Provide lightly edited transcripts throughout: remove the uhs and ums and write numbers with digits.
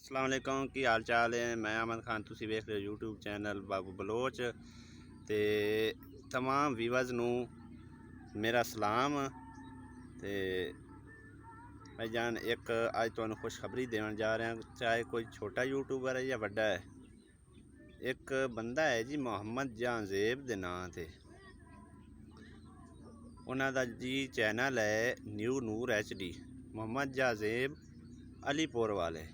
अस्सलाम वालेकुम की हाल चाल है। मैं अहमद खान, तुसी वेख रहे हो यूट्यूब चैनल बाबू बलोच। ते तमाम व्यूअर्स नू मेरा सलाम। ते भाई जान एक अज तुहानू खुशखबरी देवन जा रहे हैं, चाहे कोई छोटा यूट्यूबर है या बड़ा है। एक बंदा है जी मोहम्मद जहांजेब दे नां ते उन्हां दा जी चैनल है न्यू नूर HD। मोहम्मद जहांजेब अलीपुर वाले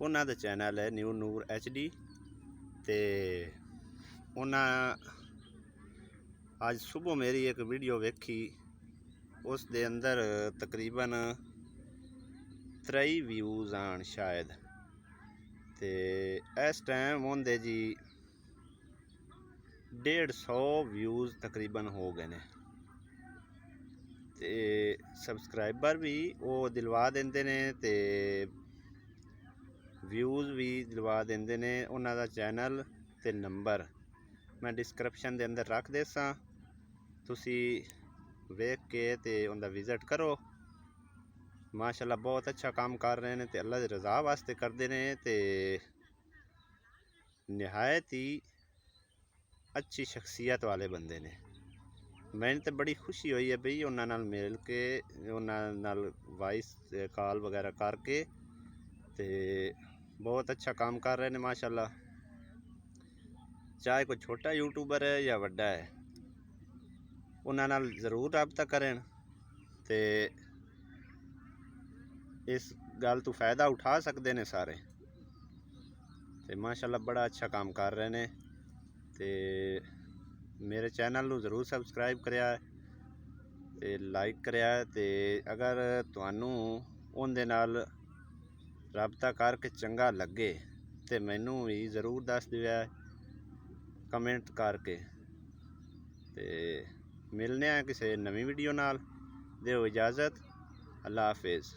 उन्हां दा चैनल है न्यू नूर HD। ते उन्हां अज सुबह मेरी एक वीडियो वेखी, उस दे अंदर तकरीबन 3 व्यूज़ आन शायद। ते इस टाइम होंदे जी 150 व्यूज़ तकरीबन हो गए ने। ते सबसक्राइबर भी वो दिलवा देंदे ने ते व्यूज़ भी दिलवा देंदे ने। उन्हां दा चैनल ते नंबर मैं डिस्क्रिप्शन दे अंदर रख देसां, तुसी वेख के ते उनका विजिट करो। माशाल्लाह बहुत अच्छा काम कर रहे हैं ते अल्लाह की रज़ा वास्ते करते हैं। ते नहायत ही अच्छी शख्सियत वाले बंदे ने। मैंने तो बड़ी खुशी हुई है बई उन्हां नाल मिल के, उन्हां नाल वॉइस कॉल वगैरह करके। ते बहुत अच्छा काम कर रहे हैं माशाल्लाह। चाहे कोई छोटा यूट्यूबर है या बड़ा है, उन्हां नाल ज़रूर रब्ता करें ते इस गल तो फ़ायदा उठा सकते हैं सारे। ते माशाल्लाह बड़ा अच्छा काम कर रहे हैं। ते मेरे चैनल नू ज़रूर सबसक्राइब करेआ ते लाइक करेआ। ते अगर तुहानू उनदे नाल रब्ता करके चंगा लगे तो मैनू भी ज़रूर दस दिया कमेंट करके। ते मिलने हैं किसी नवी वीडियो नाल। दिओ इजाज़त, अल्लाह हाफिज़।